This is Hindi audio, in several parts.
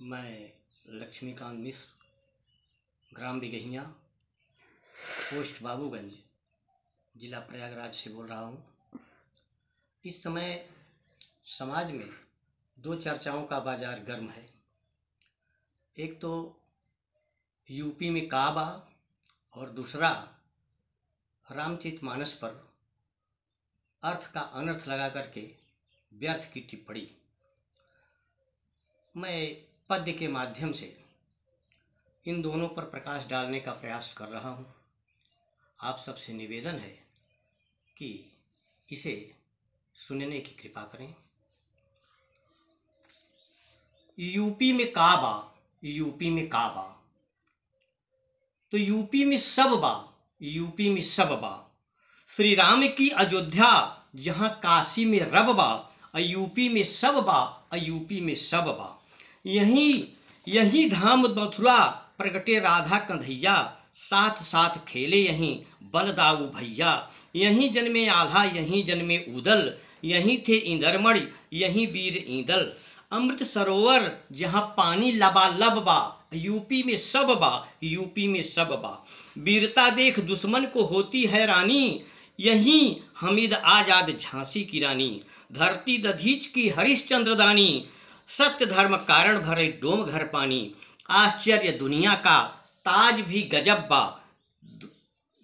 मैं लक्ष्मीकांत मिश्र, ग्राम बिगहियाँ, पोस्ट बाबूगंज, जिला प्रयागराज से बोल रहा हूँ। इस समय समाज में दो चर्चाओं का बाजार गर्म है। एक तो यूपी में काबा और दूसरा रामचरितमानस पर अर्थ का अनर्थ लगा करके व्यर्थ की टिप्पणी। मैं पद्य के माध्यम से इन दोनों पर प्रकाश डालने का प्रयास कर रहा हूँ। आप सबसे निवेदन है कि इसे सुनने की कृपा करें। यूपी में काबा, यूपी में काबा, तो यूपी में सब बा, यूपी में सब बा। श्री राम की अयोध्या जहाँ काशी में रब बा, यूपी में सब बा, यूपी में सब बा। यही धाम मथुरा प्रगटे राधा कन्हैया, साथ साथ खेले यहीं बलदाऊ भैया। यहीं जन्मे आल्हा, यहीं जन्मे उदल, यहीं थे इंदरमणि, यहीं वीर ईंदल। अमृत सरोवर जहाँ पानी लबालब बा, यूपी में सब बा, यूपी में सब बा। वीरता देख दुश्मन को होती हैरानी, यहीं हमीद आजाद झांसी की रानी। धरती दधीच की हरिश्चंद्र दानी, सत्य धर्म कारण भरे डोम घर पानी। आश्चर्य दुनिया का ताज भी गजब बा,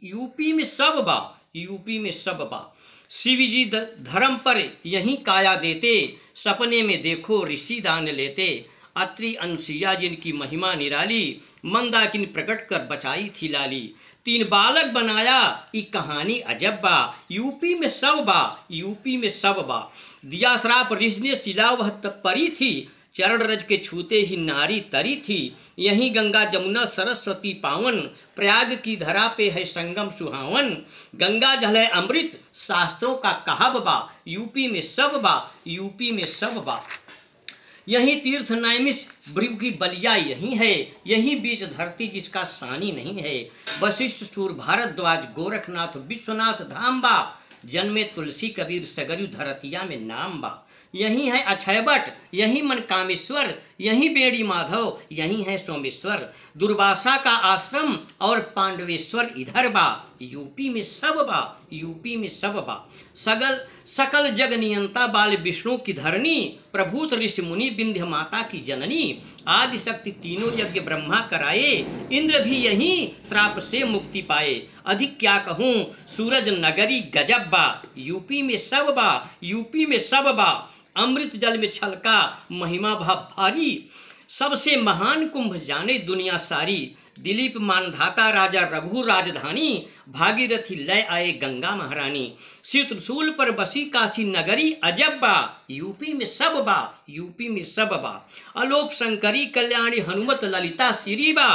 यूपी में सब बा, यूपी में सब बा। शिव जी धर्म पर यहीं काया देते, सपने में देखो ऋषि दान लेते। अत्रि अनुसुईया जिनकी महिमा निराली, मंदाकिनी प्रकट कर बचाई थी लाली। 3 बालक बनाया ये कहानी अजब बा, यूपी में सब बा, यूपी में सब बा। दिया श्राप ऋषि ने शिला वह परी थी, चरण रज के छूते ही नारी तरी थी। यहीं गंगा जमुना सरस्वती पावन, प्रयाग की धरा पे है संगम सुहावन। गंगा जल है अमृत शास्त्रों का कहब बा, यूपी में सब बा, यूपी में सब बा। यही तीर्थ नैमिष भृगु की बलिया यही है, यही बीच धरती जिसका सानी नहीं है। वशिष्ठ सूर भारद्वाज गोरखनाथ विश्वनाथ धाम बा, जन्मे तुलसी कबीर सगरु धरतिया में नाम बा। यही है अक्षयवट, यही मन कामेश्वर, यही बेड़ी माधव, यही है सोमेश्वर। दुर्वासा का आश्रम और पांडवेश्वर इधर बा, यूपी में सब बा, यूपी में सब बा। सकल जग नियंता बाल विष्णु की धरणी, प्रभूत ऋषि मुनि विंध्य माता की जननी। आदि शक्ति तीनों यज्ञ ब्रह्मा कराए, इंद्र भी यहीं श्राप से मुक्ति पाए। अधिक क्या कहूँ सूरज नगरी गजब बा, यूपी में सब बा, यूपी में सब बा। अमृत जल में छलका महिमा भारी, सबसे महान कुंभ जाने दुनिया सारी। दिलीप मानधाता राजा रघु राजधानी, भागीरथी लय आए गंगा महारानी। शिव त्रिशूल पर बसी काशी नगरी अजब बा, यूपी में सब बा, यूपी में सब बा। अलोप शंकरी कल्याणी हनुमत ललिता श्री बा,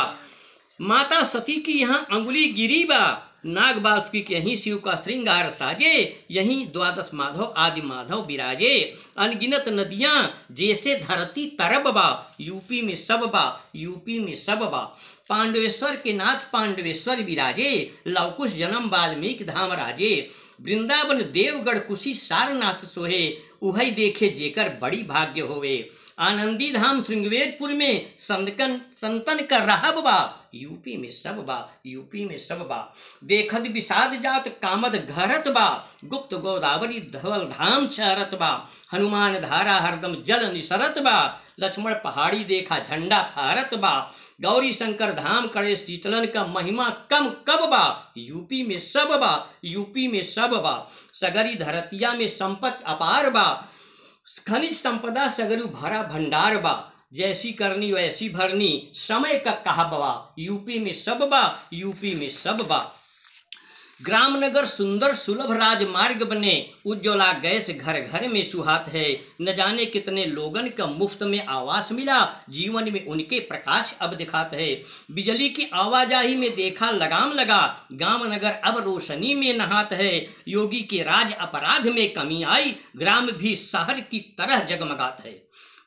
माता सती की यहाँ अंगुली गिरी बा। नाग बासुकी के यहीं शिव का श्रृंगार साजे, यहीं 12 माधव आदि माधव विराजे। अनगिनत नदियां जैसे धरती तरब बा, यूपी में सब बा, यूपी में सब बा। पांडवेश्वर के नाथ पांडवेश्वर विराजे, लवकुश जन्म वाल्मीकि धाम राजे। वृंदावन देवगढ़ कुशी सारनाथ सोहे, उहई देखे जेकर बड़ी भाग्य होवे। आनंदी धाम श्रृंगवेरपुर में संतन का रहब बा, यूपी में सब बा, यूपी में सब बा। देखत विषाद जात कामद घरत बा, गुप्त गोदावरी धवल धाम चरत बा। हनुमान धारा हरदम जल निसरत बा, लक्ष्मण पहाड़ी देखा झंडा फहरत बा। गौरी शंकर धाम करे शीतलन का महिमा कम कब बा, यूपी में सब बा, यूपी में सब बा। सगरी धरतिया में संपत्ति अपार बा, खनिज संपदा सगरु भरा भंडार बा। जैसी करनी वैसी भरनी समय का कहबवा, यूपी में सब बा, यूपी में सब बा। ग्राम नगर सुंदर सुलभ राजमार्ग बने, उज्ज्वला गैस घर घर में सुहात है। न जाने कितने लोगन का मुफ्त में आवास मिला, जीवन में उनके प्रकाश अब दिखाते है। बिजली की आवाजाही में देखा लगाम लगा, गांव नगर अब रोशनी में नहात है। योगी के राज अपराध में कमी आई, ग्राम भी शहर की तरह जगमगात है।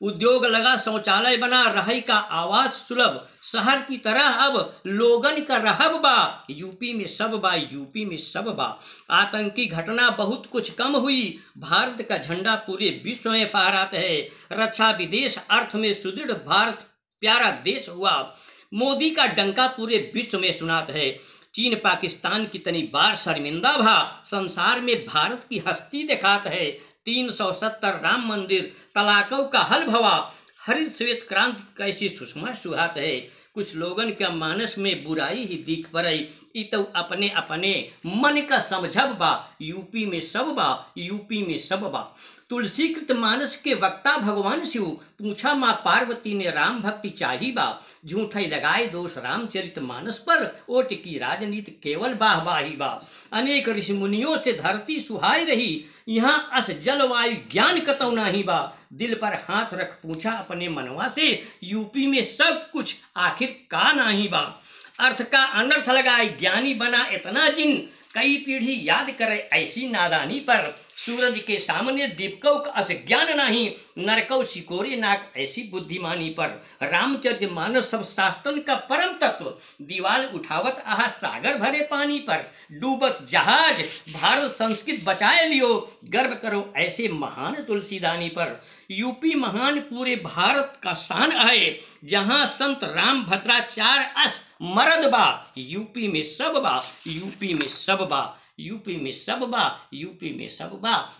उद्योग लगा शौचालय बना, रहाई का आवास सुलभ, शहर की तरह अब लोगन का रहब बा, यूपी में सब बा, यूपी में सब बा। आतंकी घटना बहुत कुछ कम हुई, भारत का झंडा पूरे विश्व में फहराता है। रक्षा विदेश अर्थ में सुदृढ़ भारत प्यारा देश हुआ। मोदी का डंका पूरे विश्व में सुनात है। चीन पाकिस्तान कितनी बार शर्मिंदा भा, संसार में भारत की हस्ती दिखात है। 370 राम मंदिर, तलाकों का हल भवा, हरित श्वेत क्रांति कैसी सुषमा सुहात है। कुछ लोगन का मानस में बुराई ही दिख पड़ई, ई तो अपने अपने मन का समझब बा। यूपी में सब बा, यूपी में सब बा। तुलसीकृत मानस के वक्ता भगवान शिव, पूछा माँ पार्वती ने राम भक्ति चाही बा। झूठे लगाए दोष रामचरित मानस पर, ओट की राजनीति केवल बाहबाही बा। अनेक ऋषि मुनियों से धरती सुहाई रही, यहाँ अस जलवायु ज्ञान कतौ नाही बा। दिल पर हाथ रख पूछा अपने मनवा से, यूपी में सब कुछ आखिर का नाही बा। अर्थ का अनर्थ लगाए ज्ञानी बना इतना जिन, कई पीढ़ी याद करे ऐसी नादानी पर। सूरज के सामने दीपकों का अस ज्ञान नहीं, नरकौ सिकोरे नाक ऐसी बुद्धिमानी पर। रामचरित मानस सब शास्त्रन का परम तत्व, दीवाल उठावत आहा सागर भरे पानी पर। डूबत जहाज भारत संस्कृत बचाए लियो, गर्व करो ऐसे महान तुलसीदानी पर। यूपी महान पूरे भारत का शान है, जहां संत राम भद्राचार्य अस मरद बा। यूपी में सब बा, यूपी में सब बा, यूपी में सब बा, यूपी में सब बा।